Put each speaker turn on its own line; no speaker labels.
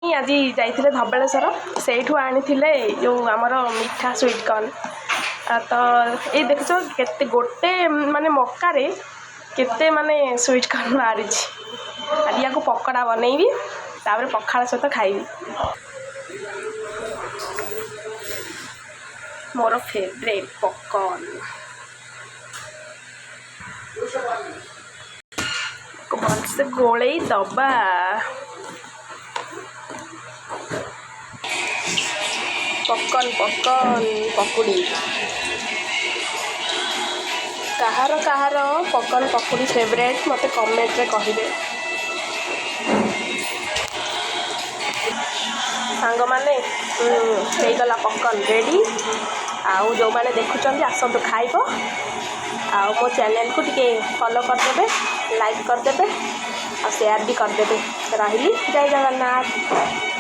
आज जाइए धबलेश्वर से आनी जो आमर मीठा स्वीट कॉर्न तो ये देख के गोटे माने मक्कार केते माने स्वीट कॉर्न बाहरी आज या पकड़ा बनईबी तापर पखाड़ सहित खाइबी मोर फेवरेट पॉपकॉर्न भलसे गोले दबा पॉपकॉर्न पॉपकॉर्न पकुड़ी कहार कहार पॉपकॉर्न पकुड़ी फेवरेट मत कमेंट रे कहिबे सांग माने हो गला पॉपकॉर्न रेडी आउ जो माने देखुचंदी आसंतु खाइबो आउ मो चैनल को टिके फॉलो कर देबे लाइक कर देबे और शेयर भी कर देबे रहिली जय जगन्नाथ।